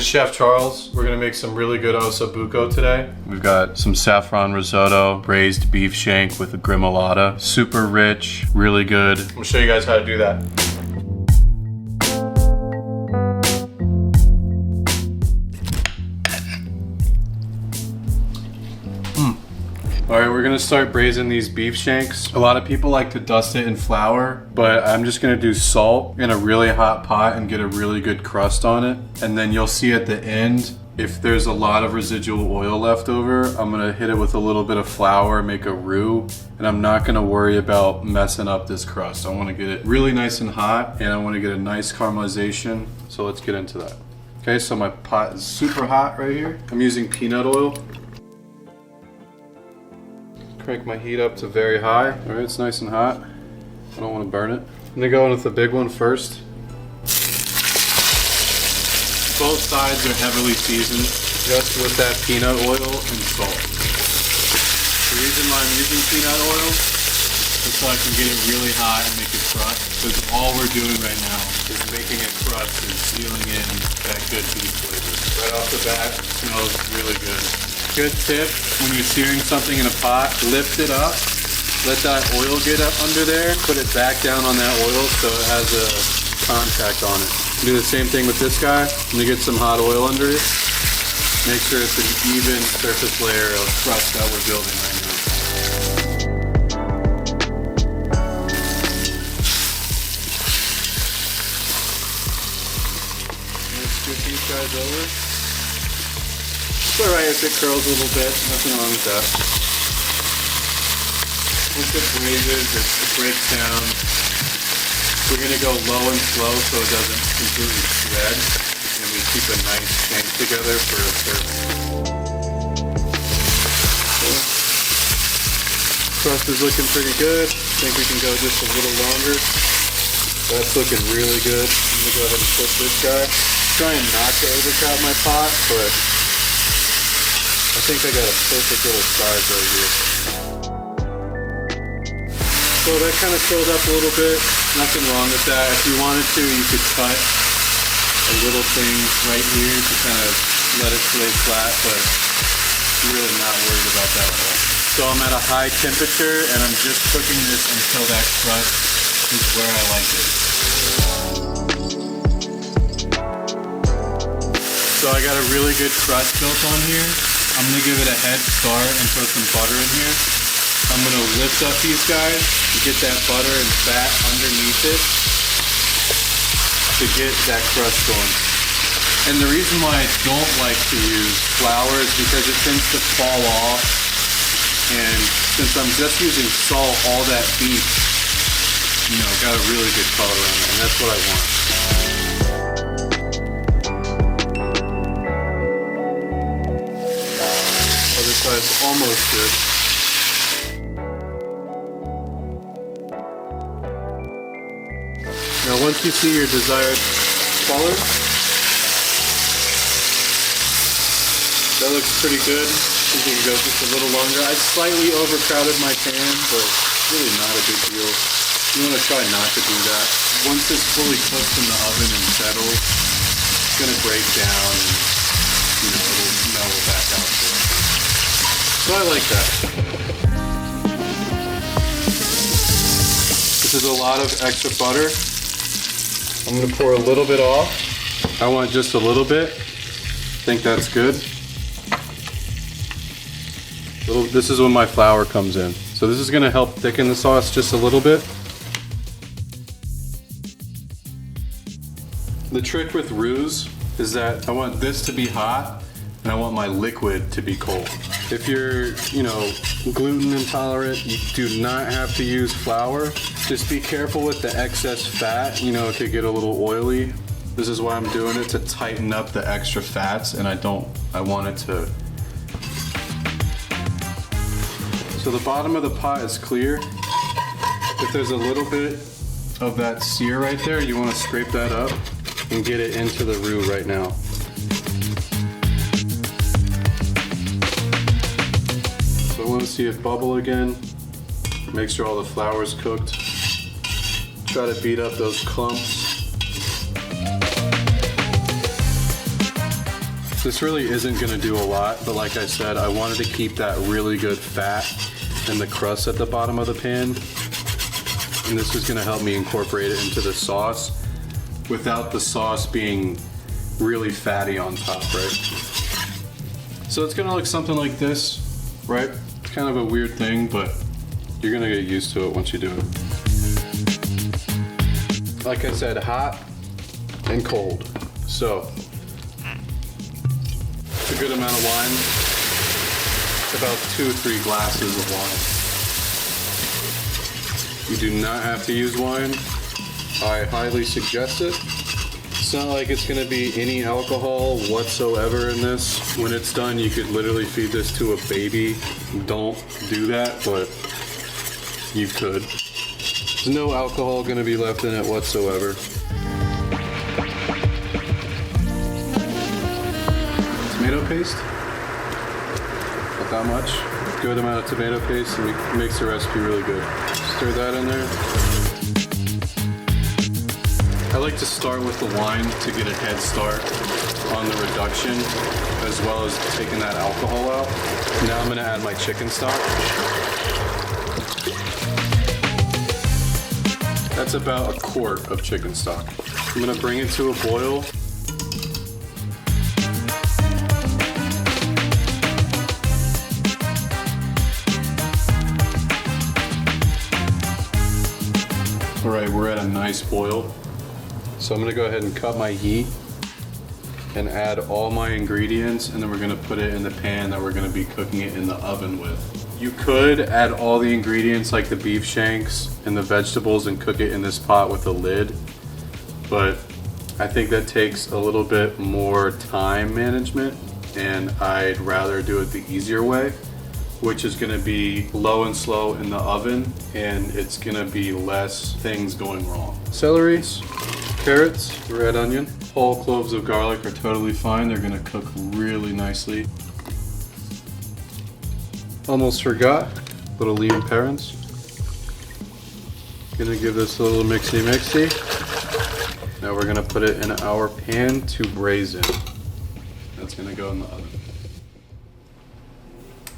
is Chef Charles. We're gonna make some really good ossobuco today. We've got some saffron risotto, braised beef shank with a gremolata. Super rich, really good. I'm gonna show you guys how to do that. All right, we're gonna start braising these beef shanks. A lot of people like to dust it in flour, but I'm just gonna do salt in a really hot pot and get a really good crust on it. And then you'll see at the end, if there's a lot of residual oil left over, I'm gonna hit it with a little bit of flour, make a roux, and I'm not gonna worry about messing up this crust. I wanna get it really nice and hot, and I wanna get a nice caramelization. So let's get into that. Okay, so my pot is super hot right here. I'm using peanut oil. Crank my heat up to very high. All right, it's nice and hot. I don't want to burn it. I'm gonna go in with the big one first. Both sides are heavily seasoned, just with that peanut oil and salt. The reason why I'm using peanut oil is so I can get it really hot and make it crust, because all we're doing right now is making it crust and sealing in that good beef flavor. Right off the bat, it smells really good. Good tip, when you're searing something in a pot, lift it up, let that oil get up under there, put it back down on that oil so it has a contact on it. Do the same thing with this guy. When you get some hot oil under it, make sure it's an even surface layer of crust that we're building right now. Let's scoot these guys over. It's alright if it curls a little bit, nothing wrong with that. Once it braises, it breaks down. We're going to go low and slow so it doesn't completely shred, and we keep a nice shank together for a serving. Crust is looking pretty good. I think we can go just a little longer. That's looking really good. I'm going to go ahead and flip this guy. Trying not to overcrowd my pot, but I think I got a perfect little size right here. So that kind of filled up a little bit. Nothing wrong with that. If you wanted to, you could cut a little thing right here to kind of let it lay flat, but I'm really not worried about that at all. So I'm at a high temperature and I'm just cooking this until that crust is where I like it. So I got a really good crust built on here. I'm gonna give it a head start and throw some butter in here. I'm gonna lift up these guys to get that butter and fat underneath it to get that crust going. And the reason why I don't like to use flour is because it tends to fall off. And since I'm just using salt, all that beef, you know, got a really good color on it, and that's what I want. It's almost good. Now once you see your desired color, that looks pretty good. I think you can go just a little longer. I slightly overcrowded my pan, but really not a big deal. You want to try not to do that. Once it's fully cooked in the oven and settled, it's going to break down and, you know, it'll mellow back out. So I like that. This is a lot of extra butter. I'm gonna pour a little bit off. I want just a little bit. I think that's good. This is when my flour comes in. So this is gonna help thicken the sauce just a little bit. The trick with roux is that I want this to be hot and I want my liquid to be cold. If you're, you know, gluten intolerant, you do not have to use flour. Just be careful with the excess fat. You know, it could get a little oily. This is why I'm doing it, to tighten up the extra fats, and I want it to. So the bottom of the pot is clear. If there's a little bit of that sear right there, you want to scrape that up and get it into the roux right now. So I want to see it bubble again. Make sure all the flour's cooked. Try to beat up those clumps. This really isn't gonna do a lot, but like I said, I wanted to keep that really good fat in the crust at the bottom of the pan. And this is gonna help me incorporate it into the sauce without the sauce being really fatty on top, right? So it's gonna look something like this, right? It's kind of a weird thing, but you're gonna get used to it once you do it. Like I said, hot and cold. So, it's a good amount of wine. About 2 or 3 glasses of wine. You do not have to use wine. I highly suggest it. It's not like it's gonna be any alcohol whatsoever in this. When it's done, you could literally feed this to a baby. Don't do that, but you could. There's no alcohol gonna be left in it whatsoever. Tomato paste. Not that much. Good amount of tomato paste, and it makes the recipe really good. Stir that in there. I like to start with the wine to get a head start on the reduction, as well as taking that alcohol out. Now I'm gonna add my chicken stock. That's about 1 quart of chicken stock. I'm gonna bring it to a boil. All right, we're at a nice boil. So I'm gonna go ahead and cut my heat and add all my ingredients, and then we're gonna put it in the pan that we're gonna be cooking it in the oven with. You could add all the ingredients like the beef shanks and the vegetables and cook it in this pot with a lid, but I think that takes a little bit more time management, and I'd rather do it the easier way, which is gonna be low and slow in the oven, and it's gonna be less things going wrong. Celery, carrots, red onion, whole cloves of garlic are totally fine. They're gonna cook really nicely. Almost forgot, little lean parents. Gonna give this a little mixy. Now we're gonna put it in our pan to braise in. That's gonna go in the oven.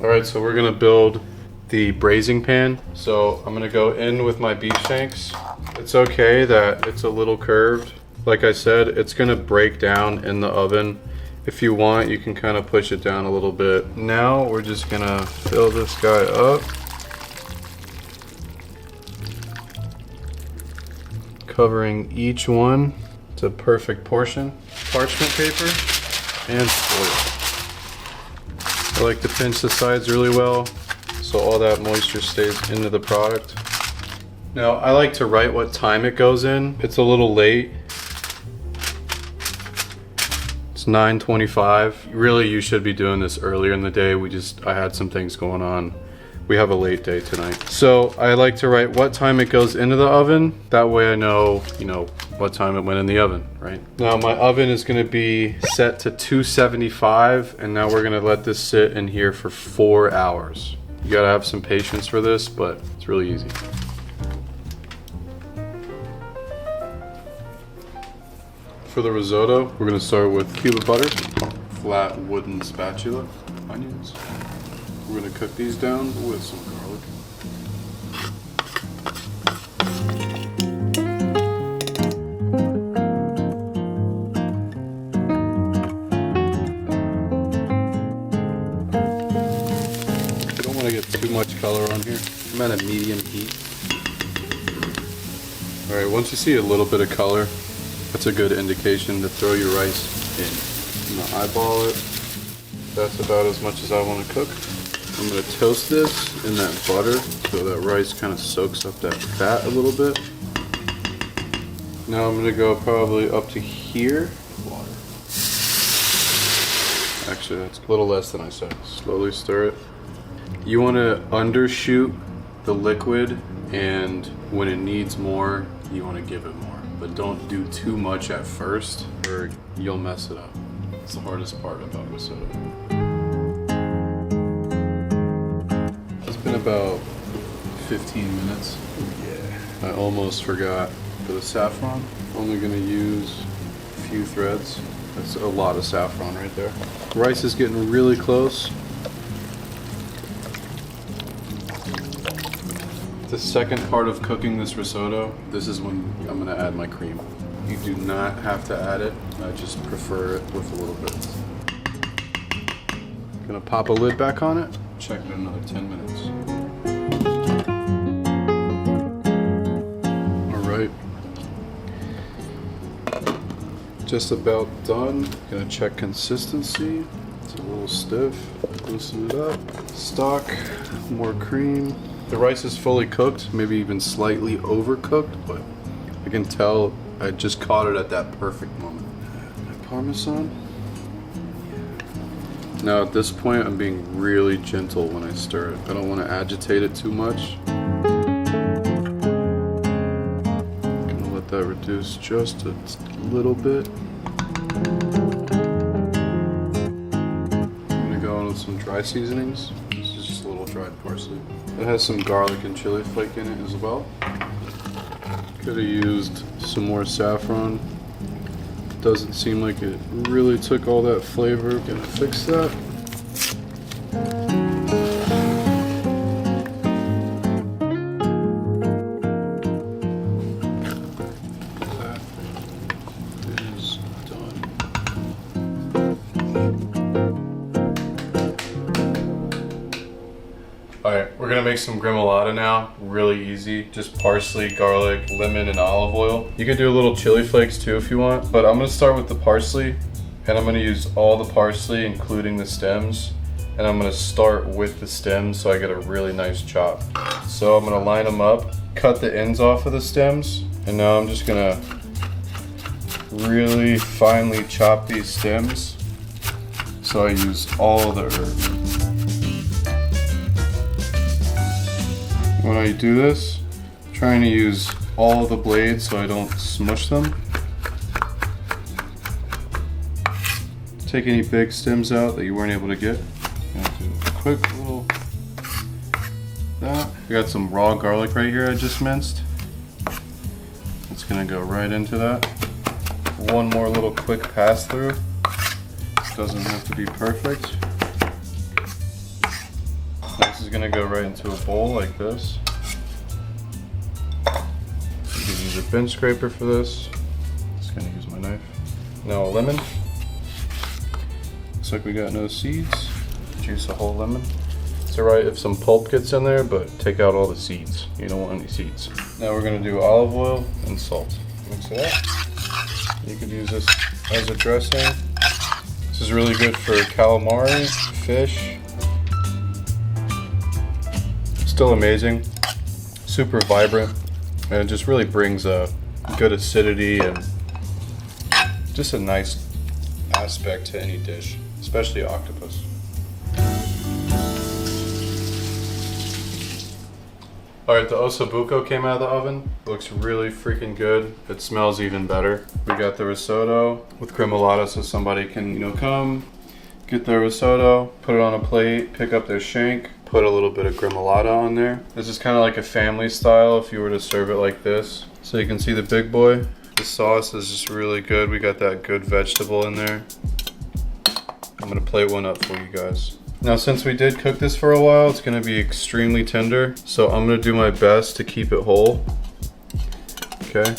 All right, so we're gonna build the braising pan. So I'm gonna go in with my beef shanks. It's okay that it's a little curved. Like I said, it's gonna break down in the oven. If you want, you can kind of push it down a little bit. Now we're just gonna fill this guy up. Covering each one to a perfect portion. Parchment paper and foil. I like to pinch the sides really well so all that moisture stays into the product. Now I like to write what time it goes in. It's a little late. It's 9:25. Really, you should be doing this earlier in the day. I had some things going on. We have a late day tonight. So I like to write what time it goes into the oven. That way I know, what time it went in the oven, right? Now my oven is gonna be set to 275, and now we're gonna let this sit in here for 4 hours. You gotta have some patience for this, but it's really easy. For the risotto, we're gonna start with a cube of butter, flat wooden spatula, onions. We're gonna cook these down with some garlic. You don't want to get too much color on here. I'm at a medium heat. All right, once you see a little bit of color, that's a good indication to throw your rice in. I'm gonna eyeball it. That's about as much as I want to cook. I'm gonna toast this in that butter so that rice kind of soaks up that fat a little bit. Now I'm gonna go probably up to here. Water. Actually, that's a little less than I said. Slowly stir it. You wanna undershoot the liquid, and when it needs more, you wanna give it more. But don't do too much at first or you'll mess it up. It's the hardest part about risotto. It's been about 15 minutes. Yeah. I almost forgot. For the saffron, I'm only gonna use a few threads. That's a lot of saffron right there. Rice is getting really close. The second part of cooking this risotto, this is when I'm gonna add my cream. You do not have to add it. I just prefer it with a little bit. Gonna pop a lid back on it. Check it in another 10 minutes. All right. Just about done. Gonna check consistency. It's a little stiff. Loosen it up. Stock, more cream. The rice is fully cooked, maybe even slightly overcooked, but I can tell I just caught it at that perfect moment. Parmesan. Now at this point, I'm being really gentle when I stir it. I don't want to agitate it too much. Gonna let that reduce just a little bit. I'm gonna go in with some dry seasonings. This is just a little dried parsley. It has some garlic and chili flake in it as well. Could have used some more saffron. Doesn't seem like it really took all that flavor. Gonna fix that. That is done. Alright, we're gonna make some gremolata now. Really easy. Just parsley, garlic, lemon, and olive oil. You could do a little chili flakes too if you want, but I'm gonna start with the parsley, and I'm gonna use all the parsley, including the stems, and I'm gonna start with the stems so I get a really nice chop. So I'm gonna line them up, cut the ends off of the stems, and now I'm just gonna really finely chop these stems so I use all the herbs. When I do this, I'm trying to use all of the blades so I don't smush them. Take any big stems out that you weren't able to get. Gonna do a quick little that. I got some raw garlic right here I just minced. It's gonna go right into that. One more little quick pass through. Doesn't have to be perfect. This is gonna go right into a bowl like this. You can use a bench scraper for this. Just gonna use my knife. Now a lemon. Looks like we got no seeds. Juice a whole lemon. It's alright if some pulp gets in there, but take out all the seeds. You don't want any seeds. Now we're gonna do olive oil and salt. Mix it up. You could use this as a dressing. This is really good for calamari, fish. Still amazing, super vibrant, and it just really brings a good acidity and just a nice aspect to any dish, especially octopus. Alright, the ossobuco came out of the oven. Looks really freaking good. It smells even better. We got the risotto with gremolata so somebody can, come, get their risotto, put it on a plate, pick up their shank, put a little bit of gremolata on there. This is kind of like a family style if you were to serve it like this. So you can see the big boy. The sauce is just really good. We got that good vegetable in there. I'm gonna plate one up for you guys. Now since we did cook this for a while, it's gonna be extremely tender. So I'm gonna do my best to keep it whole. Okay.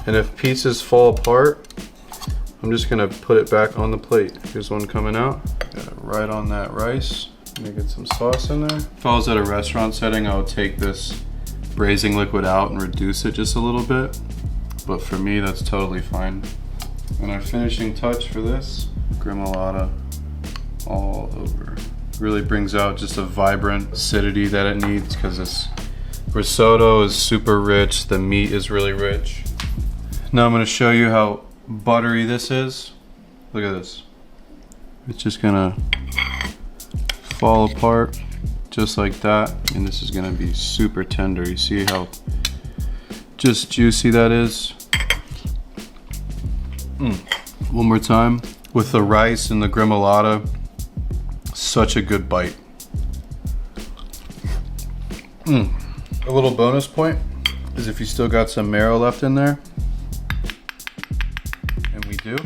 And if pieces fall apart, I'm just gonna put it back on the plate. Here's one coming out. Got it right on that rice. Let me get some sauce in there. If I was at a restaurant setting, I would take this braising liquid out and reduce it just a little bit. But for me, that's totally fine. And our finishing touch for this, gremolata all over. Really brings out just a vibrant acidity that it needs because this risotto is super rich. The meat is really rich. Now I'm gonna show you how buttery this is. Look at this. It's just gonna fall apart just like that, and this is gonna be super tender. You see how just juicy that is? One more time. With the rice and the gremolata, such a good bite. A little bonus point is if you still got some marrow left in there, and we do,